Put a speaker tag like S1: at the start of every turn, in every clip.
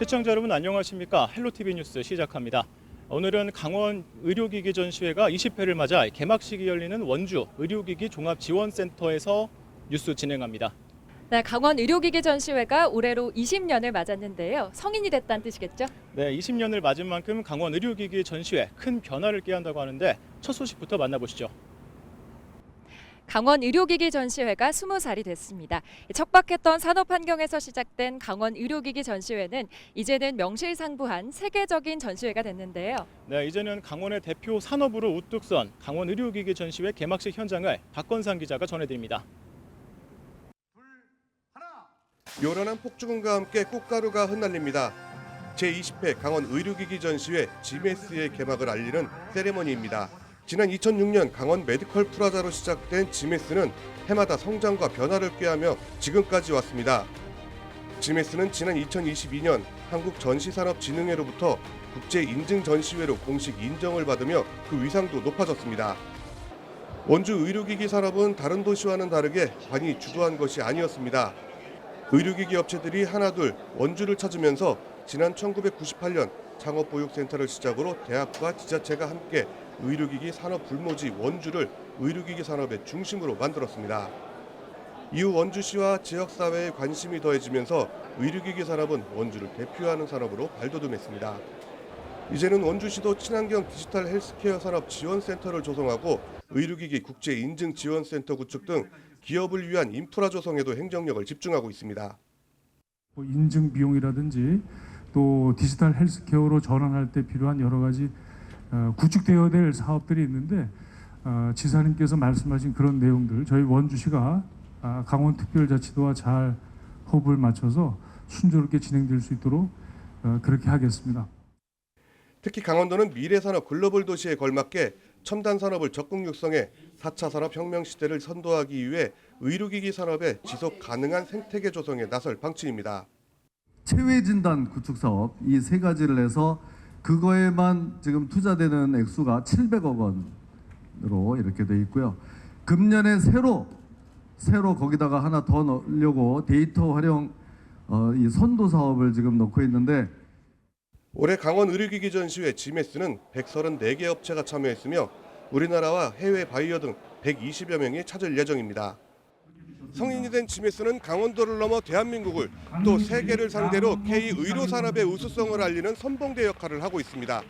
S1: 시청자 여러분 안녕하십니까? 헬로티비 뉴스 시작합니다. 오늘은 강원 의료기기 전시회가 20회를 맞아 개막식이 열리는 원주 의료기기 종합지원센터에서 뉴스 진행합니다.
S2: 네, 강원 의료기기 전시회가 올해로 20년을 맞았는데요. 성인이 됐다는 뜻이겠죠?
S1: 네, 20년을 맞은 만큼 강원 의료기기 전시회 큰 변화를 꾀한다고 하는데 첫 소식부터 만나보시죠.
S2: 강원 의료기기 전시회가 20살이 됐습니다. 척박했던 산업 환경에서 시작된 강원 의료기기 전시회는 이제는 명실상부한 세계적인 전시회가 됐는데요.
S1: 네, 이제는 강원의 대표 산업으로 우뚝 선 강원 의료기기 전시회 개막식 현장을 박건상 기자가 전해드립니다.
S3: 요란한 폭죽음과 함께 꽃가루가 흩날립니다. 제20회 강원 의료기기 전시회 GMS의 개막을 알리는 세레머니입니다. 지난 2006년 강원 메디컬 프라자로 시작된 GMS는 해마다 성장과 변화를 꾀하며 지금까지 왔습니다. GMS는 지난 2022년 한국전시산업진흥회로부터 국제인증전시회로 공식 인정을 받으며 그 위상도 높아졌습니다. 원주 의료기기 산업은 다른 도시와는 다르게 관이 주도한 것이 아니었습니다. 의료기기 업체들이 하나둘 원주를 찾으면서 지난 1998년 창업보육센터를 시작으로 대학과 지자체가 함께 의료기기 산업 불모지 원주를 의료기기 산업의 중심으로 만들었습니다. 이후 원주시와 지역사회의 관심이 더해지면서 의료기기 산업은 원주를 대표하는 산업으로 발돋움했습니다. 이제는 원주시도 친환경 디지털 헬스케어 산업 지원센터를 조성하고 의료기기 국제인증지원센터 구축 등 기업을 위한 인프라 조성에도 행정력을 집중하고 있습니다.
S4: 인증 비용이라든지 또 디지털 헬스케어로 전환할 때 필요한 여러 가지 구축되어야 될 사업들이 있는데 지사님께서 말씀하신 그런 내용들 저희 원주시가 강원특별자치도와 잘 호흡을 맞춰서 순조롭게 진행될 수 있도록 그렇게 하겠습니다.
S3: 특히 강원도는 미래산업 글로벌 도시에 걸맞게 첨단 산업을 적극 육성해 4차 산업혁명 시대를 선도하기 위해 의료기기 산업의 지속 가능한 생태계 조성에 나설 방침입니다.
S5: 체외진단 구축 사업 이 세 가지를 해서 그거에만 지금 투자되는 액수가 700억 원으로 이렇게 돼 있고요. 금년에 새로 거기다가 하나 더 넣으려고 데이터 활용 이 선도 사업을 지금 넣고 있는데
S3: 올해 강원 의료기기 전시회 GMS는 134개 업체가 참여했으며 우리나라와 해외 바이어 등 120여 명이 찾을 예정입니다. 성인이 된 GMS는 강원도를 넘어 대한민국을 또 세계를 상대로 K-의료 산업의 우수성을 알리는 선봉대 역할을 하고 있습니다.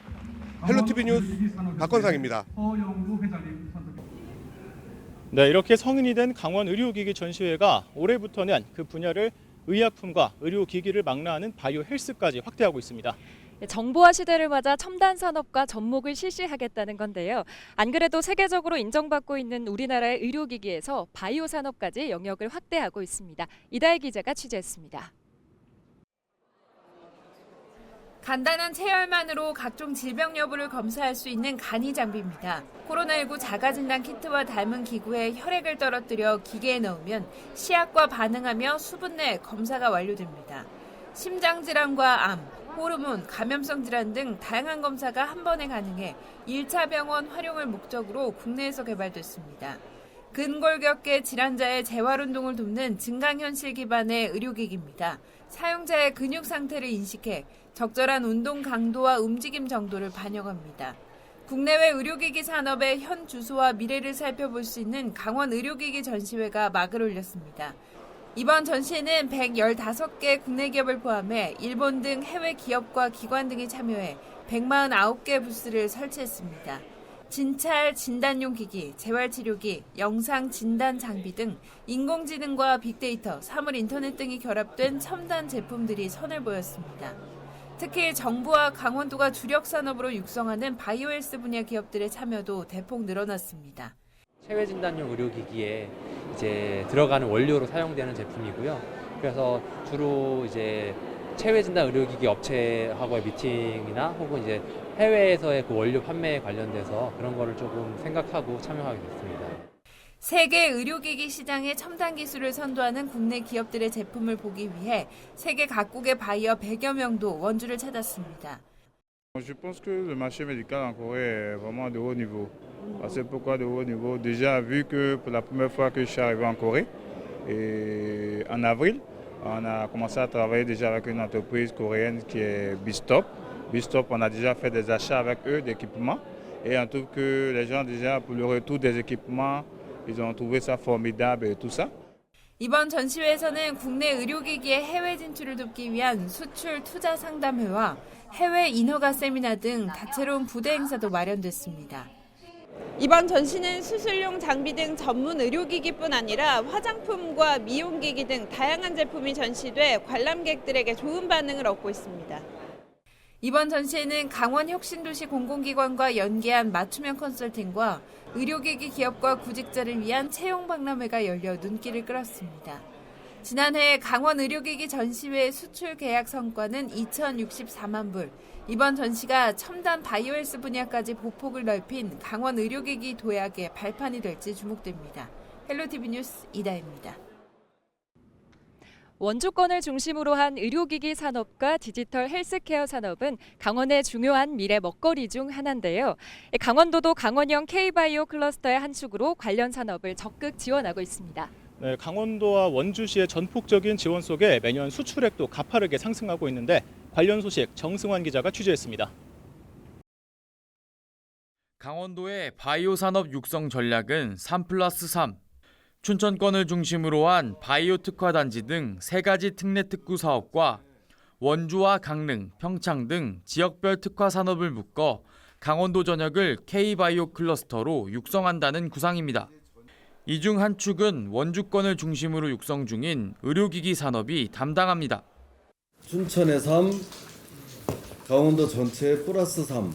S3: 헬로티비 뉴스 박건상입니다.
S1: 네, 이렇게 성인이 된 강원 의료기기 전시회가 올해부터는 그 분야를 의약품과 의료기기를 망라하는 바이오 헬스까지 확대하고 있습니다.
S2: 정보화 시대를 맞아 첨단 산업과 접목을 실시하겠다는 건데요. 안 그래도 세계적으로 인정받고 있는 우리나라의 의료기기에서 바이오 산업까지 영역을 확대하고 있습니다. 이다혜 기자가 취재했습니다.
S6: 간단한 체열만으로 각종 질병 여부를 검사할 수 있는 간이 장비입니다. 코로나19 자가진단 키트와 닮은 기구에 혈액을 떨어뜨려 기계에 넣으면 시약과 반응하며 수분 내 검사가 완료됩니다. 심장질환과 암, 호르몬, 감염성 질환 등 다양한 검사가 한 번에 가능해 1차 병원 활용을 목적으로 국내에서 개발됐습니다. 근골격계 질환자의 재활운동을 돕는 증강현실 기반의 의료기기입니다. 사용자의 근육 상태를 인식해 적절한 운동 강도와 움직임 정도를 반영합니다. 국내외 의료기기 산업의 현 주소와 미래를 살펴볼 수 있는 강원 의료기기 전시회가 막을 올렸습니다. 이번 전시회는 115개 국내 기업을 포함해 일본 등 해외 기업과 기관 등이 참여해 149개 부스를 설치했습니다. 진찰 진단용 기기, 재활치료기, 영상 진단 장비 등 인공지능과 빅데이터, 사물 인터넷 등이 결합된 첨단 제품들이 선을 보였습니다. 특히 정부와 강원도가 주력 산업으로 육성하는 바이오헬스 분야 기업들의 참여도 대폭 늘어났습니다.
S7: 체외 진단용 의료기기에 이제 들어가는 원료로 사용되는 제품이고요. 그래서 주로 이제 체외 진단 의료기기 업체하고의 미팅이나 혹은 이제 해외에서의 그 원료 판매에 관련돼서 그런 거를 조금 생각하고 참여하게 됐습니다.
S6: 세계 의료기기 시장의 첨단 기술을 선도하는 국내 기업들의 제품을 보기 위해 세계 각국의 바이어 100여 명도 원주를 찾았습니다.
S8: Je pense que le marché médical en Corée est vraiment de haut niveau. C'est pourquoi de haut niveau. Déjà vu que pour la première fois que je suis arrivé en Corée, et en avril, On a commencé à travailler déjà avec une entreprise coréenne qui est Bistop. Bistop, on a déjà fait des achats avec eux d'équipements et on trouve que les gens déjà pour le retour des équipements, ils ont trouvé ça formidable et tout ça.
S6: 이번 전시회에서는 국내 의료기기의 해외 진출을 돕기 위한 수출 투자 상담회와 해외 인허가 세미나 등 다채로운 부대 행사도 마련됐습니다.
S9: 이번 전시는 수술용 장비 등 전문 의료기기뿐 아니라 화장품과 미용기기 등 다양한 제품이 전시돼 관람객들에게 좋은 반응을 얻고 있습니다.
S6: 이번 전시회는 강원혁신도시 공공기관과 연계한 맞춤형 컨설팅과 의료기기 기업과 구직자를 위한 채용 박람회가 열려 눈길을 끌었습니다. 지난해 강원 의료기기 전시회 수출 계약 성과는 2,064만 불. 이번 전시가 첨단 바이오헬스 분야까지 보폭을 넓힌 강원 의료기기 도약의 발판이 될지 주목됩니다. 헬로티비 뉴스 이다혜입니다.
S2: 원주권을 중심으로 한 의료기기 산업과 디지털 헬스케어 산업은 강원의 중요한 미래 먹거리 중 하나인데요. 강원도도 강원형 K바이오 클러스터의 한 축으로 관련 산업을 적극 지원하고 있습니다.
S1: 네, 강원도와 원주시의 전폭적인 지원 속에 매년 수출액도 가파르게 상승하고 있는데 관련 소식 정승환 기자가 취재했습니다.
S10: 강원도의 바이오 산업 육성 전략은 3+3. 춘천권을 중심으로 한 바이오 특화 단지 등 3가지 특례 특구 사업과 원주와 강릉, 평창 등 지역별 특화 산업을 묶어 강원도 전역을 K바이오 클러스터로 육성한다는 구상입니다. 이 중 한 축은 원주권을 중심으로 육성 중인 의료기기 산업이 담당합니다.
S5: 춘천의 3, 강원도 전체의 플러스 3.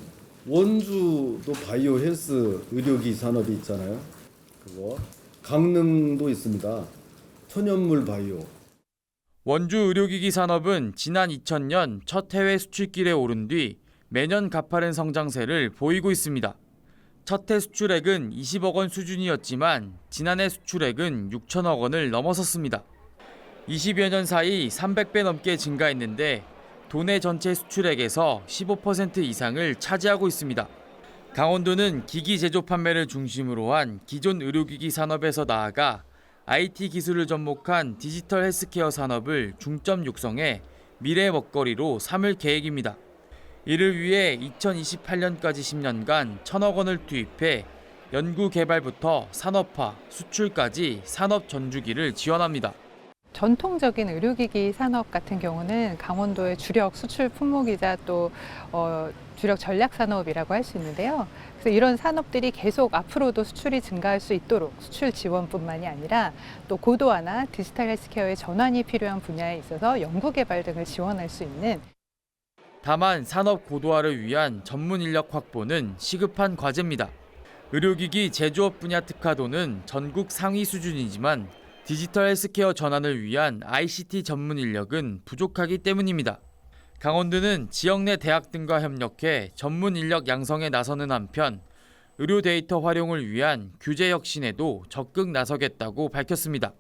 S5: 원주도 바이오 헬스 의료기 산업이 있잖아요. 그거. 강릉도 있습니다. 천연물 바이오.
S10: 원주 의료기기 산업은 지난 2000년 첫 해외 수출길에 오른 뒤 매년 가파른 성장세를 보이고 있습니다. 첫 해 수출액은 20억 원 수준이었지만 지난해 수출액은 6천억 원을 넘어섰습니다. 20여 년 사이 300배 넘게 증가했는데 도내 전체 수출액에서 15% 이상을 차지하고 있습니다. 강원도는 기기 제조 판매를 중심으로 한 기존 의료기기 산업에서 나아가 IT 기술을 접목한 디지털 헬스케어 산업을 중점 육성해 미래 먹거리로 삼을 계획입니다. 이를 위해 2028년까지 10년간 1,000억 원을 투입해 연구 개발부터 산업화, 수출까지 산업 전주기를 지원합니다.
S11: 전통적인 의료기기 산업 같은 경우는 강원도의 주력 수출 품목이자 또 주력 전략 산업이라고 할 수 있는데요. 그래서 이런 산업들이 계속 앞으로도 수출이 증가할 수 있도록 수출 지원뿐만이 아니라 또 고도화나 디지털 헬스케어의 전환이 필요한 분야에 있어서 연구 개발 등을 지원할 수 있는.
S10: 다만 산업 고도화를 위한 전문 인력 확보는 시급한 과제입니다. 의료기기 제조업 분야 특화도는 전국 상위 수준이지만 디지털 헬스케어 전환을 위한 ICT 전문 인력은 부족하기 때문입니다. 강원도는 지역 내 대학 등과 협력해 전문 인력 양성에 나서는 한편 의료 데이터 활용을 위한 규제 혁신에도 적극 나서겠다고 밝혔습니다.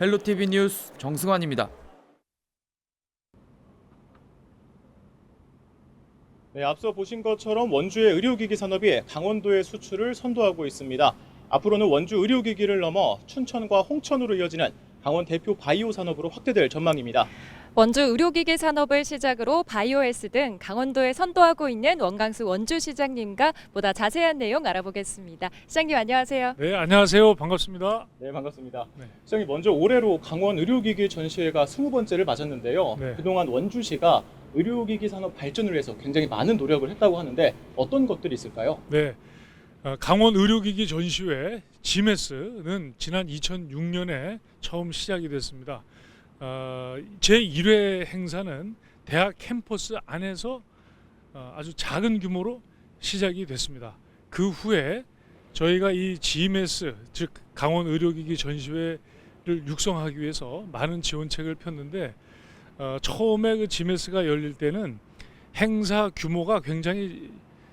S10: 헬로티비 뉴스 정승환입니다.
S1: 네, 앞서 보신 것처럼 원주의 의료기기 산업이 강원도의 수출을 선도하고 있습니다. 앞으로는 원주 의료기기를 넘어 춘천과 홍천으로 이어지는 강원 대표 바이오 산업으로 확대될 전망입니다.
S2: 원주 의료기기 산업을 시작으로 바이오헬스 등 강원도에 선도하고 있는 원광수 원주시장님과 보다 자세한 내용 알아보겠습니다. 시장님 안녕하세요.
S4: 네, 안녕하세요. 반갑습니다.
S1: 네, 반갑습니다.
S4: 네.
S1: 시장님 먼저 올해로 강원 의료기기 전시회가 20번째를 맞았는데요.
S4: 네.
S1: 그동안 원주시가 의료기기 산업 발전을 위해서 굉장히 많은 노력을 했다고 하는데 어떤 것들이 있을까요?
S4: 네, 강원 의료기기 전시회 GMS는 지난 2006년에 처음 시작이 됐습니다. 제1회 행사는 대학 캠퍼스 안에서 아주 작은 규모로 시작이 됐습니다. 그 후에 저희가 이 GMS, 즉 강원 의료기기 전시회를 육성하기 위해서 많은 지원책을 폈는데 처음에 그 GMS가 열릴 때는 행사 규모가 굉장히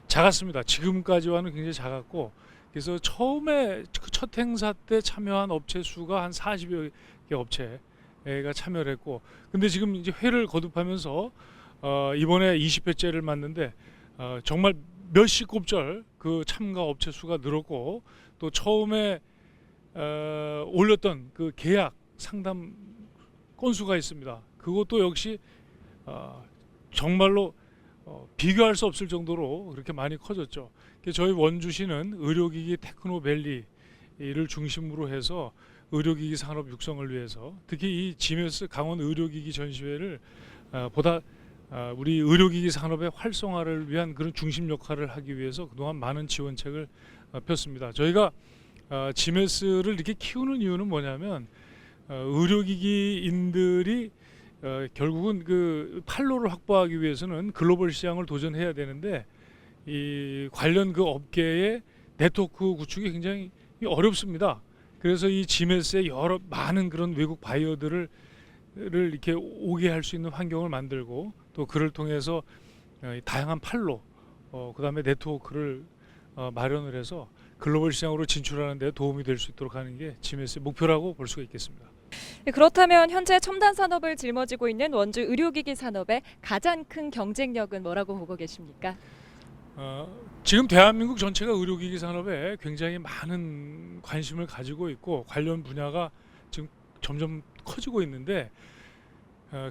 S4: 작았습니다. 지금까지와는 굉장히 작았고, 그래서 처음에 그 첫 행사 때 참여한 업체 수가 한 40여 개 업체가 참여를 했고, 근데 지금 이제 회를 거듭하면서 이번에 20회째를 맞는데 정말 몇십 곱절 그 참가 업체 수가 늘었고, 또 처음에 올렸던 그 계약 상담 건수가 있습니다. 그것도 역시 정말로 비교할 수 없을 정도로 그렇게 많이 커졌죠. 저희 원주시는 의료기기 테크노밸리를 중심으로 해서 의료기기 산업 육성을 위해서 특히 이 GMS 강원 의료기기 전시회를 보다 우리 의료기기 산업의 활성화를 위한 그런 중심 역할을 하기 위해서 그동안 많은 지원책을 폈습니다. 저희가 GMS를 이렇게 키우는 이유는 뭐냐면 의료기기인들이 결국은 그 판로를 확보하기 위해서는 글로벌 시장을 도전해야 되는데 이 관련 그 업계의 네트워크 구축이 굉장히 어렵습니다. 그래서 이 GMS의 여러 많은 그런 외국 바이어들을 이렇게 오게 할 수 있는 환경을 만들고 또 그를 통해서 다양한 판로 그다음에 네트워크를 마련을 해서 글로벌 시장으로 진출하는 데 도움이 될 수 있도록 하는 게 GMS의 목표라고 볼 수가 있겠습니다.
S2: 그렇다면 현재 첨단 산업을 짊어지고 있는 원주 의료기기 산업의 가장 큰 경쟁력은 뭐라고 보고 계십니까?
S4: 지금 대한민국 전체가 의료기기 산업에 굉장히 많은 관심을 가지고 있고 관련 분야가 지금 점점 커지고 있는데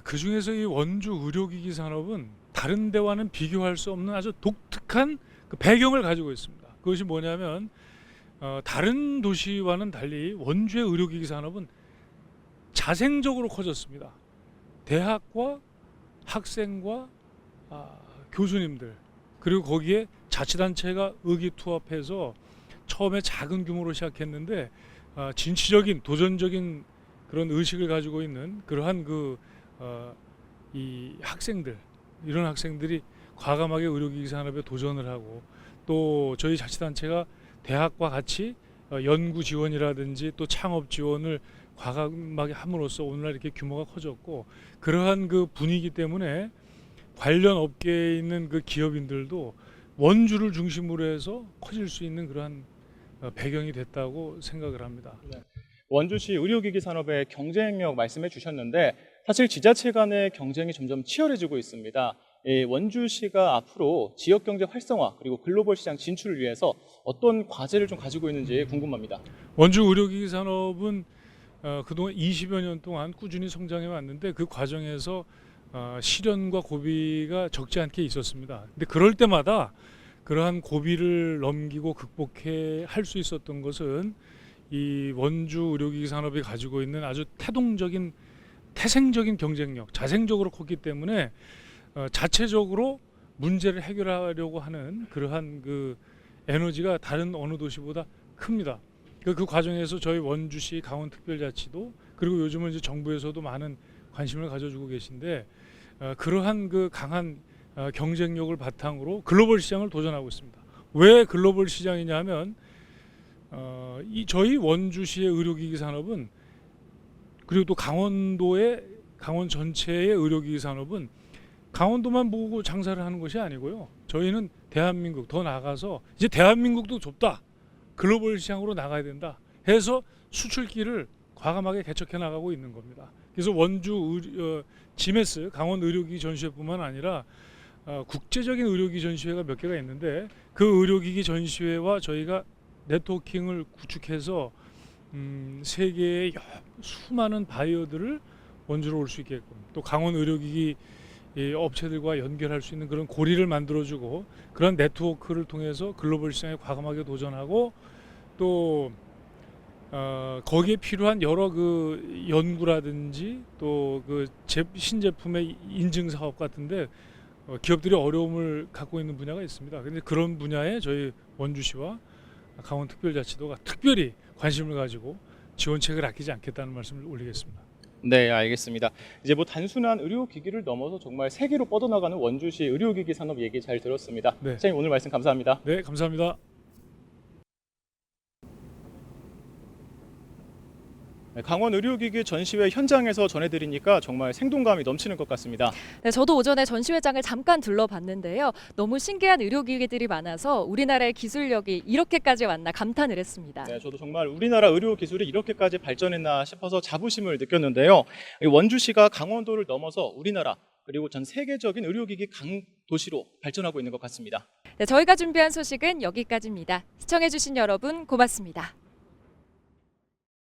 S4: 그 중에서 이 원주 의료기기 산업은 다른 데와는 비교할 수 없는 아주 독특한 그 배경을 가지고 있습니다. 그것이 뭐냐면 다른 도시와는 달리 원주의 의료기기 산업은 자생적으로 커졌습니다. 대학과 학생과 교수님들 그리고 거기에 자치단체가 의기투합해서 처음에 작은 규모로 시작했는데 진취적인 도전적인 그런 의식을 가지고 있는 그러한 이 학생들 이런 학생들이 과감하게 의료기기 산업에 도전을 하고 또 저희 자치단체가 대학과 같이 연구 지원이라든지 또 창업 지원을 과감하게 함으로써 오늘날 이렇게 규모가 커졌고 그러한 그 분위기 때문에 관련 업계에 있는 그 기업인들도 원주를 중심으로 해서 커질 수 있는 그러한 배경이 됐다고 생각을 합니다.
S1: 네. 원주시 의료기기 산업의 경쟁력 말씀해 주셨는데 사실 지자체 간의 경쟁이 점점 치열해지고 있습니다. 원주시가 앞으로 지역경제 활성화 그리고 글로벌 시장 진출을 위해서 어떤 과제를 좀 가지고 있는지 궁금합니다.
S4: 원주 의료기기 산업은 그동안 20여 년 동안 꾸준히 성장해 왔는데 그 과정에서 시련과 고비가 적지 않게 있었습니다. 근데 그럴 때마다 그러한 고비를 넘기고 극복해 할 수 있었던 것은 이 원주 의료기기 산업이 가지고 있는 아주 태생적인 경쟁력, 자생적으로 컸기 때문에 자체적으로 문제를 해결하려고 하는 그러한 그 에너지가 다른 어느 도시보다 큽니다. 그 과정에서 저희 원주시 강원특별자치도 그리고 요즘은 이제 정부에서도 많은 관심을 가져주고 계신데 그러한 그 강한 경쟁력을 바탕으로 글로벌 시장을 도전하고 있습니다. 왜 글로벌 시장이냐 하면 이 저희 원주시의 의료기기 산업은 그리고 또 강원 전체의 의료기기 산업은 강원도만 보고 장사를 하는 것이 아니고요. 저희는 대한민국 더 나가서 이제 대한민국도 좁다. 글로벌 시장으로 나가야 된다. 해서 수출기를 과감하게 개척해 나가고 있는 겁니다. 그래서 원주 GMS 강원 의료기기 전시회뿐만 아니라 국제적인 의료기기 전시회가 몇 개가 있는데 그 의료기기 전시회와 저희가 네트워킹을 구축해서 세계의 수많은 바이어들을 원주로 올 수 있게끔 또 강원 의료기기 업체들과 연결할 수 있는 그런 고리를 만들어주고 그런 네트워크를 통해서 글로벌 시장에 과감하게 도전하고 또 거기에 필요한 여러 그 연구라든지 또 그 신제품의 인증 사업 같은데 기업들이 어려움을 갖고 있는 분야가 있습니다. 그런데 그런 분야에 저희 원주시와 강원특별자치도가 특별히 관심을 가지고 지원책을 아끼지 않겠다는 말씀을 올리겠습니다.
S1: 네, 알겠습니다. 이제 뭐 단순한 의료기기를 넘어서 정말 세계로 뻗어나가는 원주시 의료기기 산업 얘기 잘 들었습니다.
S4: 네.
S1: 시장님 오늘 말씀 감사합니다.
S4: 네, 감사합니다.
S1: 강원 의료기기 전시회 현장에서 전해드리니까 정말 생동감이 넘치는 것 같습니다.
S2: 네, 저도 오전에 전시회장을 잠깐 둘러봤는데요. 너무 신기한 의료기기들이 많아서 우리나라의 기술력이 이렇게까지 왔나 감탄을 했습니다.
S1: 네, 저도 정말 우리나라 의료 기술이 이렇게까지 발전했나 싶어서 자부심을 느꼈는데요. 원주시가 강원도를 넘어서 우리나라 그리고 전 세계적인 의료기기 강도시로 발전하고 있는 것 같습니다.
S2: 네, 저희가 준비한 소식은 여기까지입니다. 시청해주신 여러분 고맙습니다.